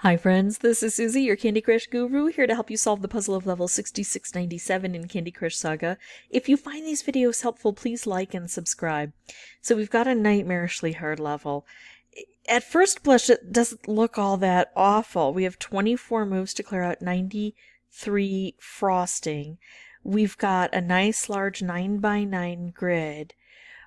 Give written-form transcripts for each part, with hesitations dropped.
Hi friends, this is Suzy, your Candy Crush guru, here to help you solve the puzzle of level 6697 in Candy Crush Saga. If you find these videos helpful, please like and subscribe. So we've got a nightmarishly hard level. At first blush, it doesn't look all that awful. We have 24 moves to clear out 93 frosting. We've got a nice large 9x9 grid.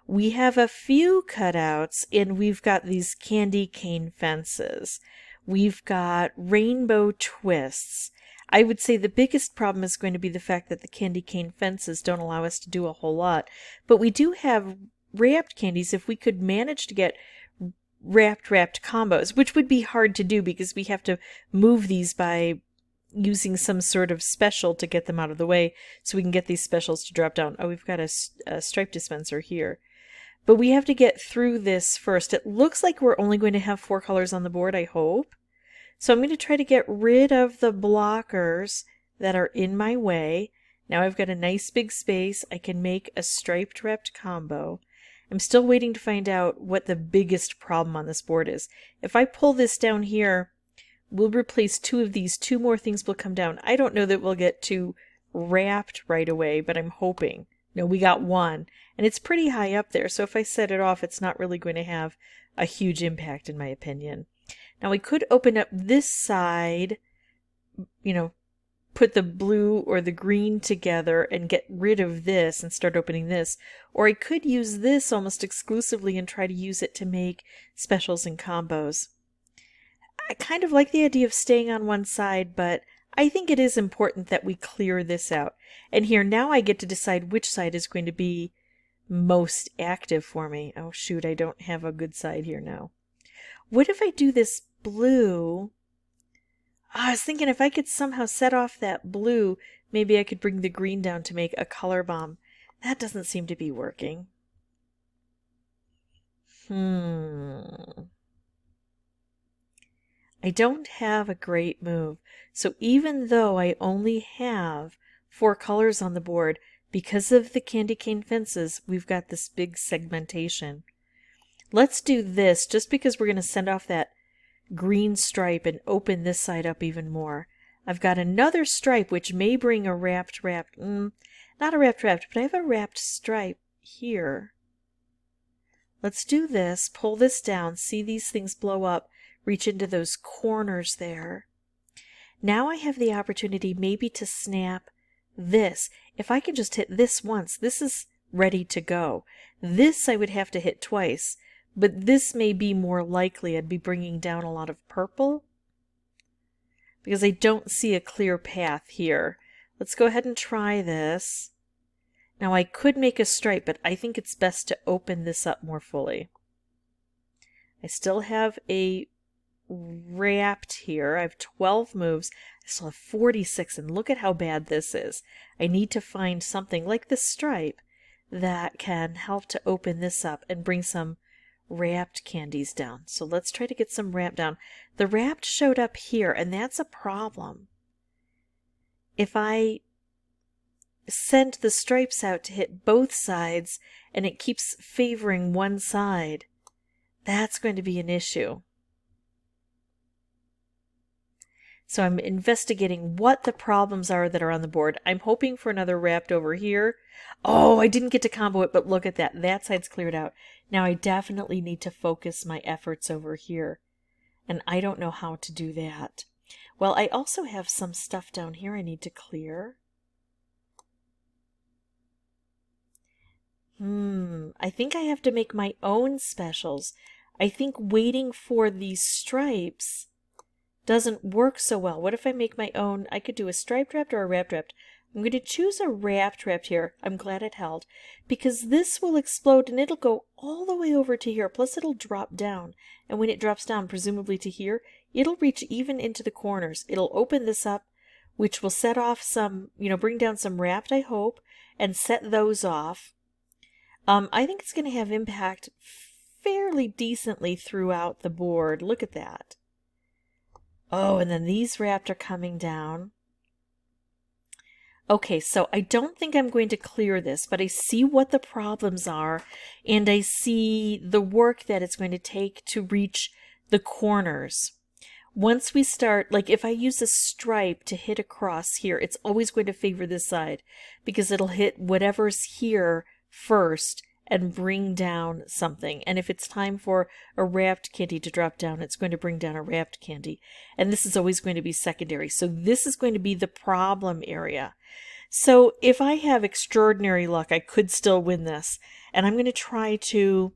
We have a few cutouts, and we've got these candy cane fences. We've got rainbow twists. I would say the biggest problem is going to be the fact that the candy cane fences don't allow us to do a whole lot. But we do have wrapped candies if we could manage to get wrapped combos, which would be hard to do because we have to move these by using some sort of special to get them out of the way so we can get these specials to drop down. Oh, we've got a stripe dispenser here. But we have to get through this first. It looks like we're only going to have 4 colors on the board, I hope. So I'm going to try to get rid of the blockers that are in my way. Now I've got a nice big space. I can make a striped wrapped combo. I'm still waiting to find out what the biggest problem on this board is. If I pull this down here, we'll replace 2 of these. 2 more things will come down. I don't know that we'll get 2 wrapped right away, but I'm hoping. No, we got 1. And it's pretty high up there, so if I set it off, it's not really going to have a huge impact in my opinion. Now we could open up this side, put the blue or the green together and get rid of this and start opening this. Or I could use this almost exclusively and try to use it to make specials and combos. I kind of like the idea of staying on one side, but I think it is important that we clear this out. And here now I get to decide which side is going to be most active for me. Oh shoot, I don't have a good side here now. What if I do this blue? I was thinking if I could somehow set off that blue, maybe I could bring the green down to make a color bomb. That doesn't seem to be working. I don't have a great move. So even though I only have 4 colors on the board, because of the candy cane fences, we've got this big segmentation. Let's do this just because we're going to send off that green stripe and open this side up even more. I've got another stripe which may bring a wrapped, not a wrapped, but I have a wrapped stripe here. Let's do this, pull this down, see these things blow up, reach into those corners there. Now I have the opportunity maybe to snap this. If I can just hit this once, this is ready to go. This I would have to hit twice, but this may be more likely. I'd be bringing down a lot of purple because I don't see a clear path here. Let's go ahead and try this. Now I could make a stripe, but I think it's best to open this up more fully. I still have a wrapped here. I have 12 moves. I still have 46, and look at how bad this is. I need to find something like this stripe that can help to open this up and bring some wrapped candies down. So let's try to get some wrapped down. The wrapped showed up here, and that's a problem. If I send the stripes out to hit both sides and it keeps favoring one side, that's going to be an issue. So I'm investigating what the problems are that are on the board. I'm hoping for another wrapped over here. Oh, I didn't get to combo it, but look at that. That side's cleared out. Now I definitely need to focus my efforts over here. And I don't know how to do that. Well, I also have some stuff down here I need to clear. I think I have to make my own specials. I think waiting for these stripes doesn't work so well. What if I make my own? I could do a striped wrapped or a wrapped wrapped. I'm going to choose a wrapped here. I'm glad it held because this will explode and it'll go all the way over to here. Plus it'll drop down. And when it drops down, presumably to here, it'll reach even into the corners. It'll open this up, which will set off some, bring down some wrapped, I hope, and set those off. I think it's going to have impact fairly decently throughout the board. Look at that. Oh, and then these wrapped are coming down. Okay, so I don't think I'm going to clear this, but I see what the problems are, and I see the work that it's going to take to reach the corners. once we start, like if I use a stripe to hit across here, it's always going to favor this side because it'll hit whatever's here first and bring down something. And if it's time for a wrapped candy to drop down, it's going to bring down a wrapped candy. And this is always going to be secondary. So this is going to be the problem area. So if I have extraordinary luck, I could still win this. And I'm going to try to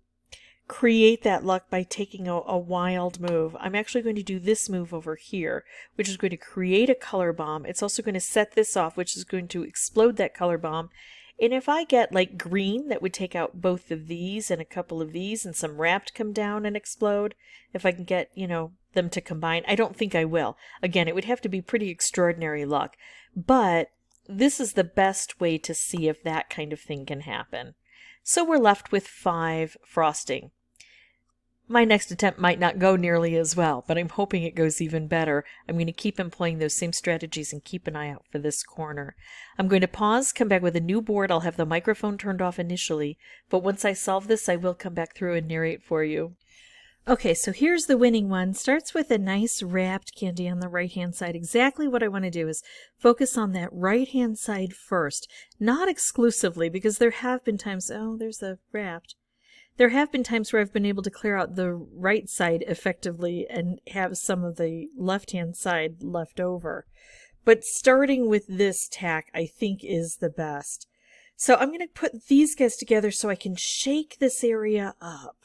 create that luck by taking a wild move. I'm actually going to do this move over here, which is going to create a color bomb. It's also going to set this off, which is going to explode that color bomb. And if I get like green, that would take out both of these and a couple of these and some wrapped come down and explode. If I can get, you know, them to combine. I don't think I will. Again, it would have to be pretty extraordinary luck. But this is the best way to see if that kind of thing can happen. So we're left with 5 frosting. My next attempt might not go nearly as well, but I'm hoping it goes even better. I'm going to keep employing those same strategies and keep an eye out for this corner. I'm going to pause, come back with a new board. I'll have the microphone turned off initially, but once I solve this, I will come back through and narrate for you. Okay, so here's the winning one. Starts with a nice wrapped candy on the right-hand side. Exactly what I want to do is focus on that right-hand side first. Not exclusively, because there have been times... Oh, there's the wrapped. There have been times where I've been able to clear out the right side effectively and have some of the left-hand side left over. But starting with this tack, I think, is the best. So I'm going to put these guys together so I can shake this area up.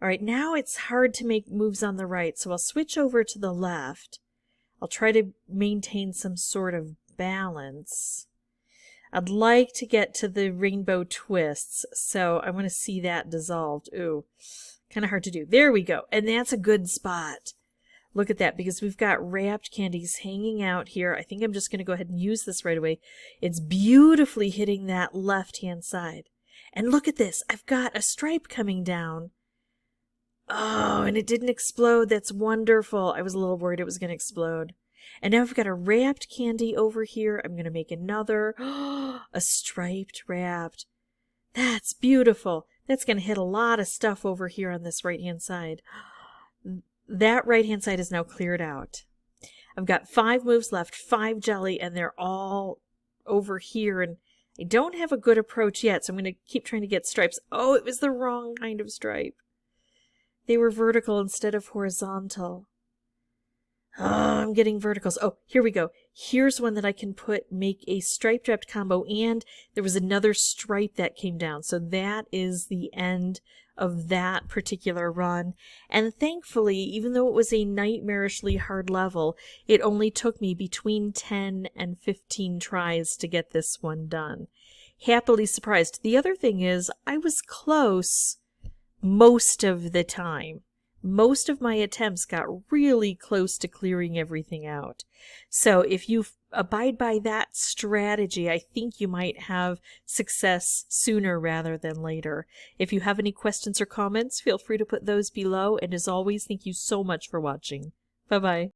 All right, now it's hard to make moves on the right, so I'll switch over to the left. I'll try to maintain some sort of balance. I'd like to get to the rainbow twists, so I want to see that dissolved. Ooh, kind of hard to do. There we go, and that's a good spot. Look at that, because we've got wrapped candies hanging out here. I think I'm just going to go ahead and use this right away. It's beautifully hitting that left-hand side. And look at this. I've got a stripe coming down. Oh, and it didn't explode. That's wonderful. I was a little worried it was going to explode. And now I've got a wrapped candy over here. I'm going to make another. A striped wrapped. That's beautiful. That's going to hit a lot of stuff over here on this right-hand side. That right-hand side is now cleared out. I've got 5 moves left, 5 jelly, and they're all over here. And I don't have a good approach yet, so I'm going to keep trying to get stripes. Oh, it was the wrong kind of stripe. They were vertical instead of horizontal. Oh, I'm getting verticals. Oh, here we go. Here's one that I can make a striped wrapped combo, and there was another stripe that came down. So that is the end of that particular run. And thankfully, even though it was a nightmarishly hard level, it only took me between 10 and 15 tries to get this one done. Happily surprised. The other thing is, I was close most of the time. Most of my attempts got really close to clearing everything out. So if you abide by that strategy, I think you might have success sooner rather than later. If you have any questions or comments, feel free to put those below. And as always, thank you so much for watching. Bye-bye.